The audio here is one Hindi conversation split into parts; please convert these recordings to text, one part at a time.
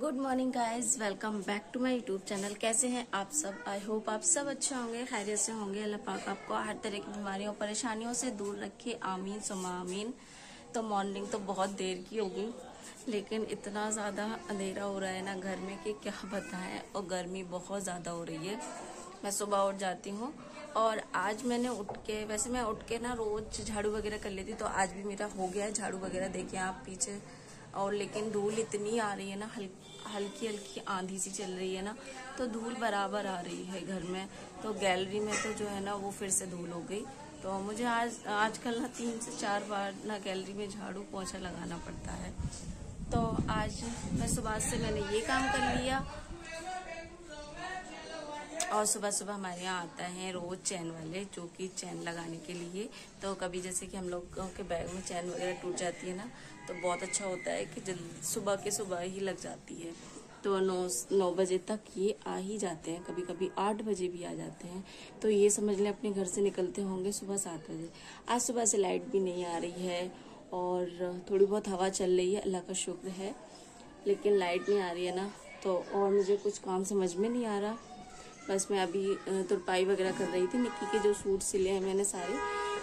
Good morning guys, welcome back to my YouTube channel. कैसे हैं आप सब? आई होप आप सब अच्छे होंगे, खैरियत से होंगे। अल्लाह पाक आपको हर तरह की बीमारियों परेशानियों से दूर रखे, आमीन सुम्मा आमीन। तो मॉर्निंग तो बहुत देर की होगी, लेकिन इतना ज़्यादा अंधेरा हो रहा है ना घर में कि क्या बताएं, और गर्मी बहुत ज़्यादा हो रही है। मैं सुबह उठ जाती हूँ और आज मैंने वैसे मैं उठ के ना रोज झाड़ू वगैरह कर लेती, तो आज भी मेरा हो गया है झाड़ू वगैरह, देखिए आप पीछे। और लेकिन धूल इतनी आ रही है ना, हल्की हल्की आंधी सी चल रही है ना, तो धूल बराबर आ रही है घर में। तो गैलरी में तो जो है ना वो फिर से धूल हो गई। तो मुझे आजकल ना 3 से 4 बार ना गैलरी में झाड़ू पोंछा लगाना पड़ता है। तो आज मैं सुबह से मैंने ये काम कर लिया। और सुबह सुबह हमारे यहाँ आता है रोज चैन वाले, जो कि चैन लगाने के लिए। तो कभी जैसे कि हम लोगों के बैग में चैन वगैरह टूट जाती है ना, तो बहुत अच्छा होता है कि जल्दी सुबह के सुबह ही लग जाती है। तो 9 बजे तक ये आ ही जाते हैं, कभी कभी 8 बजे भी आ जाते हैं। तो ये समझ लें अपने घर से निकलते होंगे सुबह 7 बजे। आज सुबह से लाइट भी नहीं आ रही है और थोड़ी बहुत हवा चल रही है, अल्लाह का शुक्र है। लेकिन लाइट नहीं आ रही है ना, तो और मुझे कुछ काम समझ में नहीं आ रहा। बस मैं अभी तुरपाई वगैरह कर रही थी। निक्की के जो सूट सिले हैं मैंने सारे,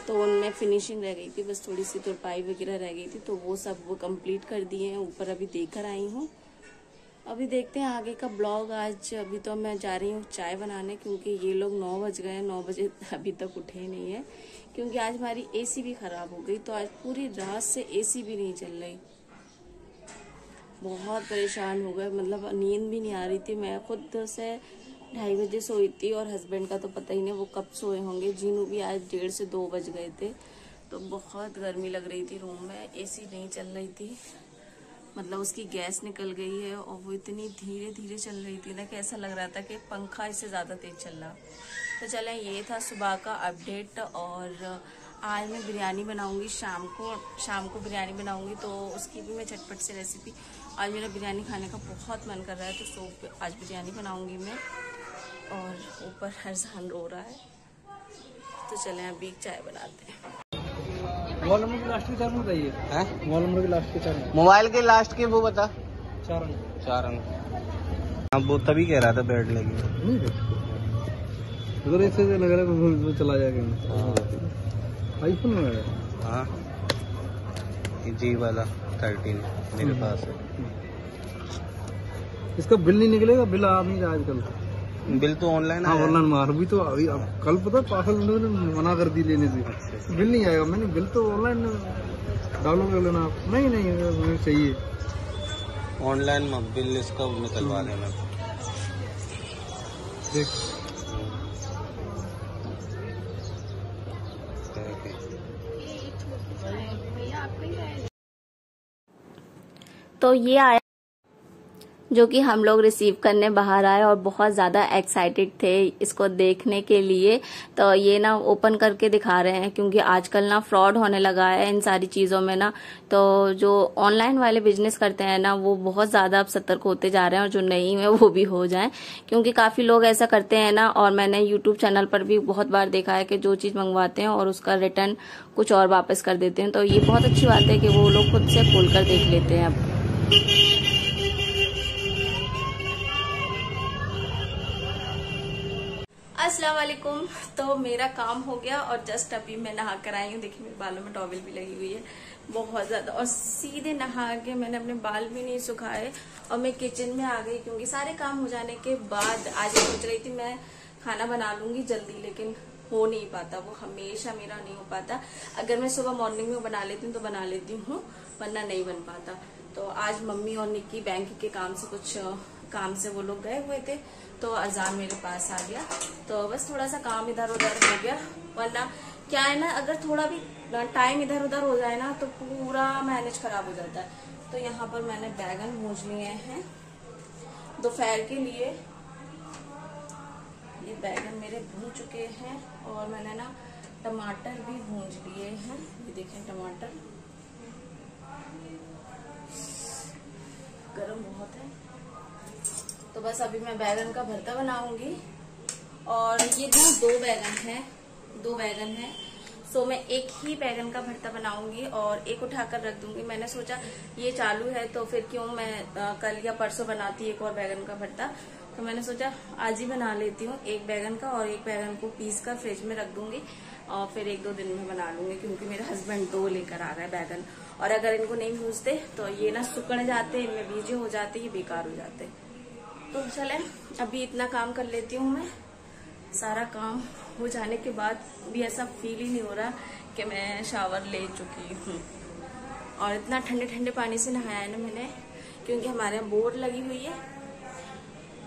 तो उनमें फिनिशिंग रह गई थी, बस थोड़ी सी तुरपाई वगैरह रह गई थी, तो वो कंप्लीट कर दिए हैं। ऊपर अभी देकर आई हूँ, अभी देखते हैं आगे का ब्लॉग। आज अभी तो मैं जा रही हूँ चाय बनाने, क्योंकि ये लोग 9 बज गए, 9 बजे अभी तक उठे ही नहीं है। क्योंकि आज हमारी एसी भी खराब हो गई, तो आज पूरी रात से एसी भी नहीं चल रही। बहुत परेशान हो गए, मतलब नींद भी नहीं आ रही थी। मैं खुद से 2:30 बजे सोई थी, और हस्बैंड का तो पता ही नहीं वो कब सोए होंगे। जीनू भी आज 1:30 से 2 बज गए थे। तो बहुत गर्मी लग रही थी रूम में, एसी नहीं चल रही थी, मतलब उसकी गैस निकल गई है। और वो इतनी धीरे धीरे चल रही थी ना कि ऐसा लग रहा था कि पंखा इससे ज़्यादा तेज चल रहा। तो चलें, ये था सुबह का अपडेट। और आज मैं बिरयानी बनाऊंगी शाम को बिरयानी बनाऊंगी, तो उसकी भी मैं झटपट से रेसिपी। आज मेरा बिरयानी खाने का बहुत मन कर रहा है, तो आज बिरयानी बनाऊंगी मैं। और ऊपर हरजान रो रहा है, तो चलें अभी चाय बनाते हैं। मोबाइल नंबर की लास्ट के 4 अंक बताइए। हैं? मोबाइल नंबर के लास्ट के 4 अंक। मोबाइल के लास्ट के वो बता। 4 अंक। 4 अंक। हाँ, वो तभी कह रहा था बैठ लेगी। उधर ऐसे लग रहा है तो चला जाएगा। आईफोन में है। हाँ, जी वाला 13 मेरे पास है। इसका बिल नहीं निकलेगा, बिल आ नहीं रहा आजकल। बिल तो ऑनलाइन। हाँ, ऑनलाइन मार भी तो अभी अब कल पता पार्सल उन्होंने मना कर दी लेने से। बिल नहीं आएगा। मैंने बिल तो ऑनलाइन डाउनलोड कर लेना आप। नहीं मुझे चाहिए ऑनलाइन में बिल, इसका निकलवा लेना। देख तो ये आया जो कि हम लोग रिसीव करने बाहर आए, और बहुत ज़्यादा एक्साइटेड थे इसको देखने के लिए। तो ये ना ओपन करके दिखा रहे हैं, क्योंकि आजकल ना फ्रॉड होने लगा है इन सारी चीज़ों में ना। तो जो ऑनलाइन वाले बिजनेस करते हैं ना, वो बहुत ज़्यादा अब सतर्क होते जा रहे हैं, और जो नहीं है वो भी हो जाए, क्योंकि काफ़ी लोग ऐसा करते हैं ना। और मैंने यूट्यूब चैनल पर भी बहुत बार देखा है कि जो चीज़ मंगवाते हैं और उसका रिटर्न कुछ और वापस कर देते हैं। तो ये बहुत अच्छी बात है कि वो लोग खुद से खोल कर देख लेते हैं अब। अस्सलाम वालेकुम। तो मेरा काम हो गया और जस्ट अभी मैं नहा कर आई हूँ। देखिए मेरे बालों में टॉवल भी लगी हुई है बहुत ज्यादा, और सीधे नहा के मैंने अपने बाल भी नहीं सुखाए और मैं किचन में आ गई, क्योंकि सारे काम हो जाने के बाद आज सोच रही थी मैं खाना बना लूंगी जल्दी, लेकिन हो नहीं पाता, वो हमेशा मेरा नहीं हो पाता। अगर मैं सुबह मॉर्निंग में बना लेती हूँ तो बना लेती हूँ, वरना नहीं बन पाता। तो आज मम्मी और निक्की बैंक के काम से कुछ काम से वो लोग गए हुए थे, तो अजान मेरे पास आ गया, तो बस थोड़ा सा काम इधर उधर हो गया। वरना क्या है ना, अगर थोड़ा भी टाइम इधर उधर हो जाए ना, तो पूरा मैनेज खराब हो जाता है। तो यहाँ पर मैंने बैगन भूंज लिए हैं दोपहर के लिए। ये बैगन मेरे भून चुके हैं, और मैंने ना टमाटर भी भूंज लिए हैं। ये देखें टमाटर, गरम बहुत है। तो बस अभी मैं बैगन का भरता बनाऊंगी। और ये 2 बैगन हैं, सो मैं एक ही बैगन का भरता बनाऊंगी और एक उठाकर रख दूंगी। मैंने सोचा ये चालू है तो फिर क्यों मैं कल या परसों बनाती एक और बैगन का भरता, तो मैंने सोचा आज ही बना लेती हूँ एक बैगन का, और एक बैगन को पीस कर फ्रिज में रख दूंगी और फिर 1-2 दिन में बना लूंगी, क्योंकि मेरे हस्बैंड 2 लेकर आ रहे हैं बैगन, और अगर इनको नहीं भूजते तो ये ना सुकड़ जाते, इनमें बीजे हो जाते, ये बेकार हो जाते। तो चले अभी इतना काम कर लेती हूँ मैं। सारा काम हो जाने के बाद भी ऐसा फील ही नहीं हो रहा कि मैं शावर ले चुकी हूँ। और इतना ठंडे ठंडे पानी से नहाया है ना मैंने, क्योंकि हमारे यहाँ बोर लगी हुई है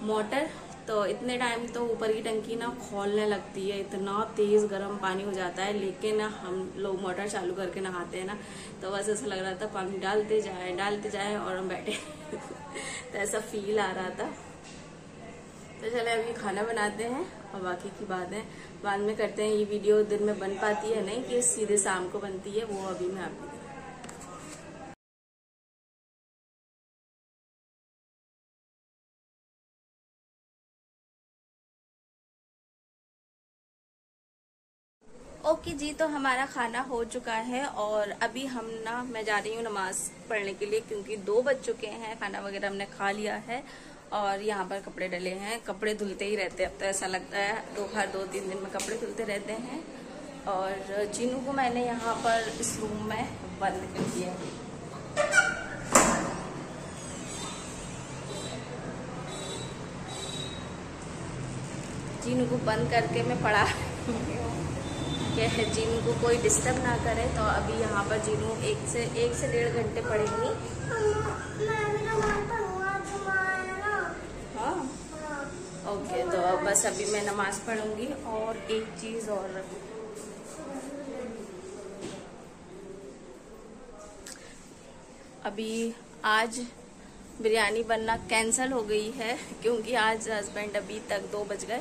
मोटर, तो इतने टाइम तो ऊपर की टंकी ना खौलने लगती है, इतना तेज गर्म पानी हो जाता है। लेकिन हम लोग मोटर चालू करके नहाते हैं ना, तो बस ऐसा लग रहा था पानी डालते जाए और हम बैठे तो ऐसा फील आ रहा था। तो चले अभी खाना बनाते हैं और बाकी की बातें बाद में करते हैं। ये वीडियो दिन में बन पाती है नहीं कि सीधे शाम को बनती है, वो अभी मैं आपको ओके जी। तो हमारा खाना हो चुका है और अभी मैं जा रही हूँ नमाज पढ़ने के लिए, क्योंकि 2 बज चुके हैं। खाना वगैरह हमने खा लिया है और यहाँ पर कपड़े डले हैं। कपड़े धुलते ही रहते हैं, अब तो ऐसा लगता है हर 2-3 दिन में कपड़े धुलते रहते हैं। और जीनू को मैंने यहाँ पर इस रूम में बंद कर दिया है। जीनू को बंद करके मैं पढ़ा कि जीनू को कोई डिस्टर्ब ना करे। तो अभी यहाँ पर जीनू 1 से 1.5 घंटे पढ़ेंगी। हाँ ओके, तो बस अभी मैं नमाज पढ़ूंगी। और एक चीज और, अभी आज बिरयानी बनना कैंसिल हो गई है, क्योंकि आज हस्बैंड अभी तक 2 बज गए,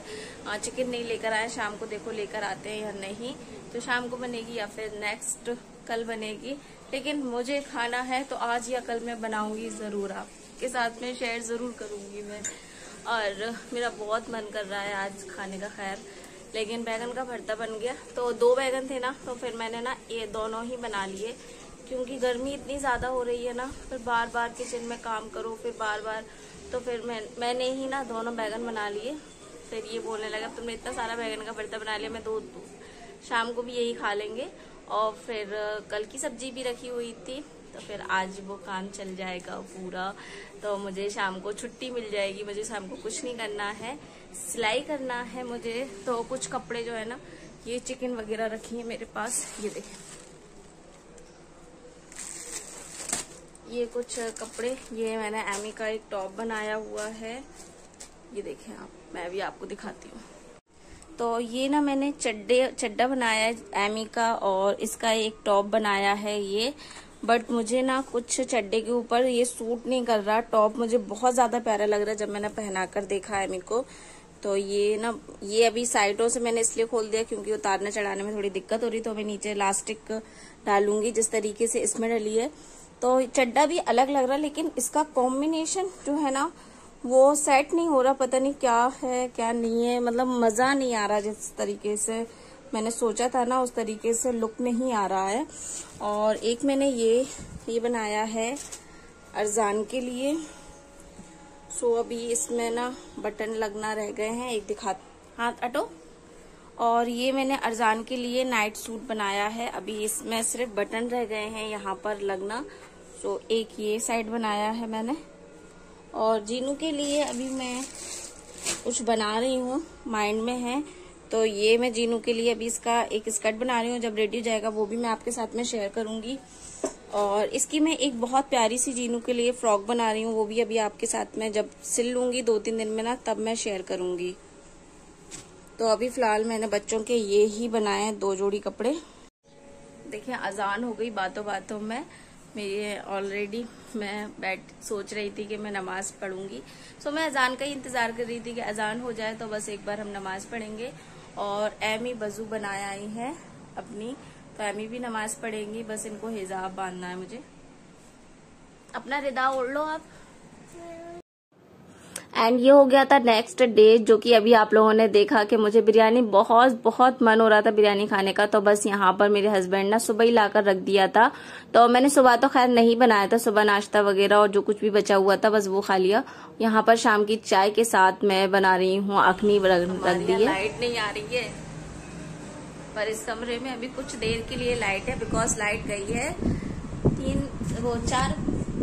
चिकन नहीं लेकर आए। शाम को देखो लेकर आते हैं या नहीं, तो शाम को बनेगी या फिर नेक्स्ट कल बनेगी। लेकिन मुझे खाना है तो आज या कल मैं बनाऊंगी जरूर, आपके साथ में शेयर जरूर करूंगी मैं। और मेरा बहुत मन कर रहा है आज खाने का। खैर लेकिन बैगन का भरता बन गया। तो 2 बैगन थे ना, तो फिर मैंने ना ये दोनों ही बना लिए, क्योंकि गर्मी इतनी ज्यादा हो रही है ना, फिर बार बार किचन में काम करो, फिर बार बार, तो फिर मैंने ही ना दोनों बैगन बना लिए। फिर ये बोलने लगा तुमने इतना सारा बैगन का भरता बना लिया, मैं 2 शाम को भी यही खा लेंगे। और फिर कल की सब्जी भी रखी हुई थी, तो फिर आज वो काम चल जाएगा पूरा। तो मुझे शाम को छुट्टी मिल जाएगी, मुझे शाम को कुछ नहीं करना है, सिलाई करना है मुझे। तो कुछ कपड़े जो है ना, ये चिकन वगैरह रखी है मेरे पास, ये देखें, ये कुछ कपड़े, ये मैंने एमी का एक टॉप बनाया हुआ है, ये देखें आप, मैं भी आपको दिखाती हूँ। तो ये ना मैंने चड्डा बनाया है एमी का, और इसका एक टॉप बनाया है ये। बट मुझे ना कुछ चड्डे के ऊपर ये सूट नहीं कर रहा। टॉप मुझे बहुत ज्यादा प्यारा लग रहा है जब मैंने पहनाकर देखा एमी को। तो ये अभी साइडों से मैंने इसलिए खोल दिया क्योंकि उतारने चढ़ाने में थोड़ी दिक्कत हो रही, तो मैं नीचे इलास्टिक डालूंगी जिस तरीके से इसमें डली है। तो चड्डा भी अलग लग रहा है, लेकिन इसका कॉम्बिनेशन जो है ना वो सेट नहीं हो रहा, पता नहीं क्या है क्या नहीं है, मतलब मजा नहीं आ रहा जिस तरीके से मैंने सोचा था ना, उस तरीके से लुक नहीं आ रहा है। और एक मैंने ये बनाया है अरजान के लिए। सो अभी इसमें ना बटन लगना रह गए हैं, एक दिखा, हाथ हटो। और ये मैंने अरजान के लिए नाइट सूट बनाया है, अभी इसमें सिर्फ बटन रह गए हैं यहाँ पर लगना। सो एक ये साइड बनाया है मैंने। और जीनू के लिए अभी मैं कुछ बना रही हूँ, माइंड में है। तो ये मैं जीनू के लिए अभी इसका एक स्कर्ट बना रही हूँ, जब रेडी हो जाएगा वो भी मैं आपके साथ में शेयर करूंगी। और इसकी मैं एक बहुत प्यारी सी जीनू के लिए फ्रॉक बना रही हूँ, वो भी अभी आपके साथ में जब सिल लूंगी 2-3 दिन में ना, तब मैं शेयर करूंगी। तो अभी फिलहाल मैंने बच्चों के ये ही बनाए हैं 2 जोड़ी कपड़े। देखिए अजान हो गई बातों बातों में मेरी, ऑलरेडी मैं सोच रही थी कि मैं नमाज पढ़ूंगी। सो मैं अजान का ही इंतजार कर रही थी कि अजान हो जाए तो बस एक बार हम नमाज पढ़ेंगे। और एमी वजू बनाया आई है अपनी, तो एमी भी नमाज पढ़ेंगी, बस इनको हिजाब बांधना है मुझे। अपना रिदा ओढ़ लो आप। एंड ये हो गया था नेक्स्ट डे, जो कि अभी आप लोगों ने देखा कि मुझे बिरयानी बहुत मन हो रहा था बिरयानी खाने का। तो बस यहाँ पर मेरे हस्बैंड ना सुबह ही लाकर रख दिया था। तो मैंने सुबह तो खैर नहीं बनाया था, सुबह नाश्ता वगैरह और जो कुछ भी बचा हुआ था बस वो खा लिया। यहाँ पर शाम की चाय के साथ मैं बना रही हूँ अखनी रख दी है। लाइट नहीं आ रही है पर इस कमरे में अभी कुछ देर के लिए लाइट है, बिकॉज लाइट गई है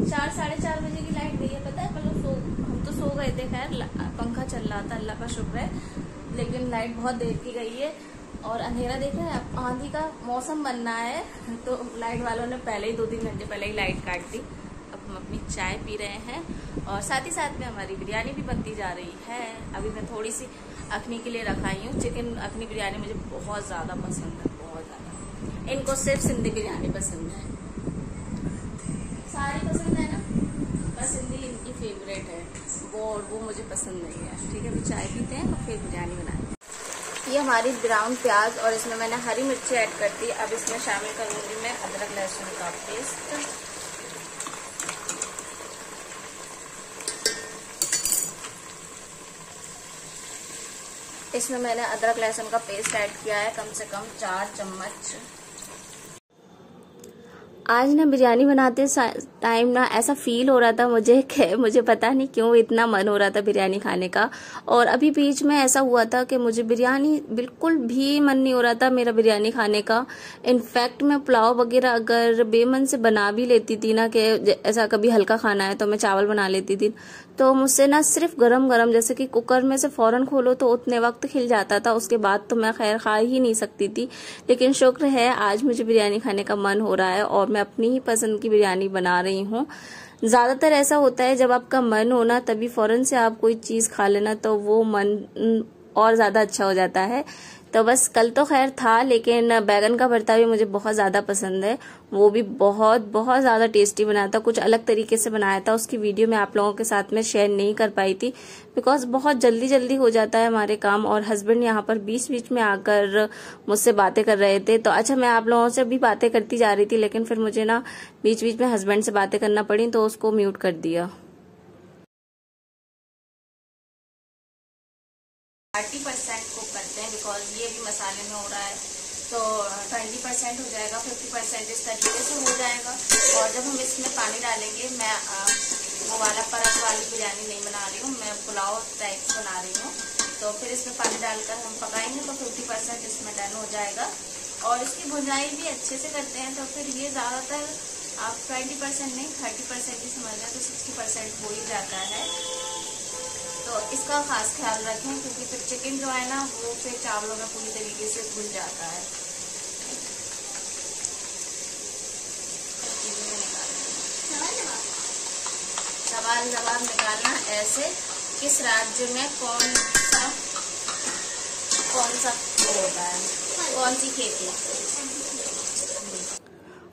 4-4:30 बजे की लाइट गई है। पता है हम तो सो गए थे, खैर पंखा चल रहा था, अल्लाह का शुक्र है, लेकिन लाइट बहुत देर की गई है। और अंधेरा देख रहे हैं, आंधी का मौसम बनना है, तो लाइट वालों ने पहले ही 2-3 घंटे पहले ही लाइट काट दी। अब हम अपनी चाय पी रहे हैं और साथ ही साथ में हमारी बिरयानी भी बनती जा रही है। अभी मैं थोड़ी सी अखनी के लिए रखाई हूँ। चिकन अखनी बिरयानी मुझे बहुत ज्यादा पसंद है, बहुत ज्यादा। इनको सिर्फ सिंधी बिरयानी पसंद है, सारी पसंद है ना, बस सिंधी इनकी फेवरेट है, वो मुझे पसंद नहीं है। ठीक है, अभी चाय पीते हैं और फिर बिरयानी बनाएंगे। ये हमारी ब्राउन प्याज और इसमें मैंने हरी मिर्ची ऐड कर दी। अब इसमें शामिल करूंगी मैं अदरक लहसुन का पेस्ट। इसमें मैंने अदरक लहसुन का पेस्ट ऐड किया है कम से कम 4 चम्मच। आज ना बिरयानी बनाते टाइम ना ऐसा फील हो रहा था मुझे पता नहीं क्यों इतना मन हो रहा था बिरयानी खाने का। और अभी बीच में ऐसा हुआ था कि मुझे बिरयानी बिल्कुल भी मन नहीं हो रहा था मेरा बिरयानी खाने का। इनफैक्ट मैं पुलाव वगैरह अगर बेमन से बना भी लेती थी ना, कि ऐसा कभी हल्का खाना है तो मैं चावल बना लेती थी, तो मुझसे ना सिर्फ गरम जैसे कि कुकर में से फौरन खोलो तो उतने वक्त खिल जाता था, उसके बाद तो मैं खैर खा ही नहीं सकती थी। लेकिन शुक्र है आज मुझे बिरयानी खाने का मन हो रहा है और मैं अपनी ही पसंद की बिरयानी बना रही हूँ। ज्यादातर ऐसा होता है जब आपका मन हो ना तभी फौरन से आप कोई चीज खा लेना तो वो मन और ज्यादा अच्छा हो जाता है। तो बस कल तो खैर था, लेकिन बैगन का भरता भी मुझे बहुत ज्यादा पसंद है, वो भी बहुत ज्यादा टेस्टी बनाया था, कुछ अलग तरीके से बनाया था। उसकी वीडियो मैं आप लोगों के साथ में शेयर नहीं कर पाई थी बिकॉज बहुत जल्दी हो जाता है हमारे काम। और हस्बैंड यहाँ पर बीच में आकर मुझसे बातें कर रहे थे। तो अच्छा, मैं आप लोगों से भी बातें करती जा रही थी, लेकिन फिर मुझे ना बीच में हस्बैंड से बातें करना पड़ी तो उसको म्यूट कर दिया। 30% कुक करते हैं बिकॉज ये भी मसाले में हो रहा है, तो 20% हो जाएगा, 50% इस तरीके से हो जाएगा। और जब हम इसमें पानी डालेंगे, मैं वो वाला परत वाली बिरयानी नहीं बना रही हूँ, मैं पुलाव टाइप बना रही हूँ, तो फिर इसमें पानी डालकर हम पकाएंगे तो 50% इसमें डन हो जाएगा। और इसकी भुनाई भी अच्छे से करते हैं तो फिर ये ज्यादातर आप 20% नहीं 30% ही समझ लें तो 60% हो ही जाता है। तो इसका खास ख्याल रखें क्योंकि फिर चिकन जो है ना वो फिर चावलों में पूरी तरीके से घुल जाता है। सवाल जवाब निकालना ऐसे, किस राज्य में कौन सा होता है, कौन सी खेती।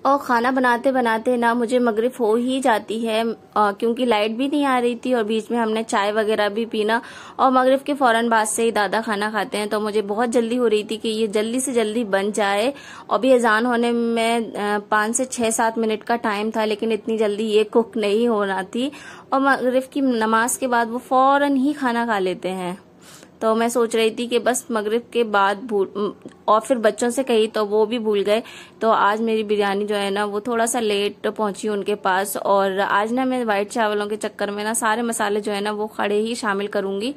और खाना बनाते बनाते ना मुझे मगरिब हो ही जाती है क्योंकि लाइट भी नहीं आ रही थी और बीच में हमने चाय वगैरह भी पीना और मगरिब के फौरन बाद से ही दादा खाना खाते हैं, तो मुझे बहुत जल्दी हो रही थी कि ये जल्दी से जल्दी बन जाए। और भी अजान होने में 5 से 6-7 मिनट का टाइम था, लेकिन इतनी जल्दी ये कुक नहीं होना थी। और मगरिब की नमाज के बाद वो फौरन ही खाना खा लेते हैं। तो मैं सोच रही थी कि बस मगरिब के बाद और फिर बच्चों से कही तो वो भी भूल गए। तो आज मेरी बिरयानी जो है ना वो थोड़ा सा लेट पहुंची उनके पास। और आज ना मैं वाइट चावलों के चक्कर में ना सारे मसाले जो है ना वो खड़े ही शामिल करूंगी।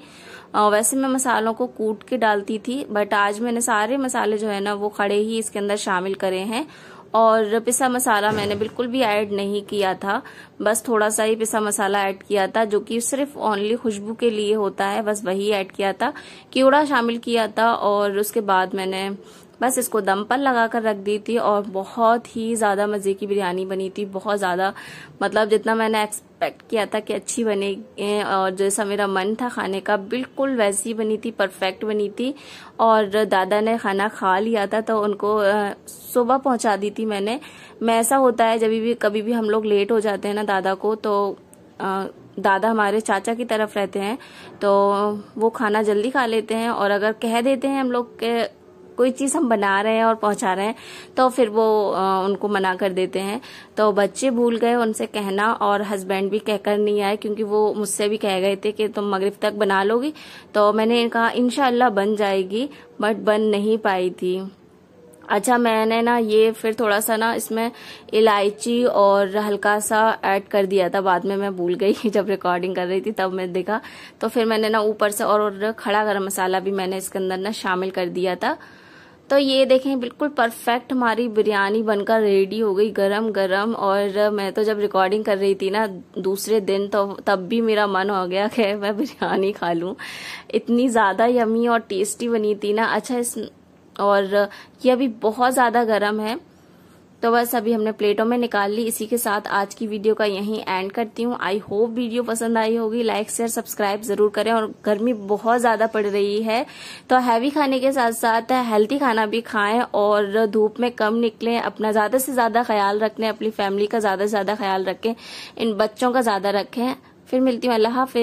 वैसे मैं मसालों को कूट के डालती थी, बट आज मैंने सारे मसाले जो है ना वो खड़े ही इसके अंदर शामिल करे हैं। और पिसा मसाला मैंने बिल्कुल भी ऐड नहीं किया था, बस थोड़ा सा ही पिसा मसाला ऐड किया था जो कि सिर्फ ओनली खुशबू के लिए होता है, बस वही ऐड किया था। कीड़ा शामिल किया था और उसके बाद मैंने बस इसको दम पर लगा कर रख दी थी। और बहुत ही ज्यादा मजे की बिरयानी बनी थी, बहुत ज्यादा, मतलब जितना मैंने एक्सपेक्ट किया था कि अच्छी बनेगी और जैसा मेरा मन था खाने का बिल्कुल वैसी बनी थी, परफेक्ट बनी थी। और दादा ने खाना खा लिया था तो उनको सुबह पहुंचा दी थी मैंने। मैं ऐसा होता है जब भी कभी भी हम लोग लेट हो जाते हैं ना दादा को, तो दादा हमारे चाचा की तरफ रहते हैं तो वो खाना जल्दी खा लेते हैं। और अगर कह देते हैं हम लोग के कोई चीज़ हम बना रहे हैं और पहुंचा रहे हैं तो फिर वो उनको मना कर देते हैं। तो बच्चे भूल गए उनसे कहना, और हस्बैंड भी कहकर नहीं आए क्योंकि वो मुझसे भी कह गए थे कि तुम मगरिब तक बना लोगी। तो मैंने कहा इंशाल्लाह बन जाएगी, बट बन नहीं पाई थी। अच्छा, मैंने ना ये फिर थोड़ा सा ना इसमें इलायची और हल्का सा ऐड कर दिया था, बाद में मैं भूल गई जब रिकॉर्डिंग कर रही थी तब मैं देखा। तो फिर मैंने ना ऊपर से और खड़ा गरम मसाला भी मैंने इसके अंदर ना शामिल कर दिया था। तो ये देखें बिल्कुल परफेक्ट हमारी बिरयानी बनकर रेडी हो गई गरम गरम। और मैं तो जब रिकॉर्डिंग कर रही थी ना दूसरे दिन, तो तब भी मेरा मन हो गया कि मैं बिरयानी खा लूं, इतनी ज़्यादा यमी और टेस्टी बनी थी ना। अच्छा, और ये अभी बहुत ज़्यादा गर्म है। तो बस अभी हमने प्लेटों में निकाल ली। इसी के साथ आज की वीडियो का यहीं एंड करती हूँ। आई होप वीडियो पसंद आई होगी। लाइक शेयर सब्सक्राइब जरूर करें। और गर्मी बहुत ज़्यादा पड़ रही है तो हैवी खाने के साथ साथ हेल्थी खाना भी खाएं और धूप में कम निकलें। अपना ज़्यादा से ज़्यादा ख्याल रखें, अपनी फैमिली का ज़्यादा से ज़्यादा ख्याल रखें, इन बच्चों का ज़्यादा रखें। फिर मिलती हूँ, अल्लाह हाफिज।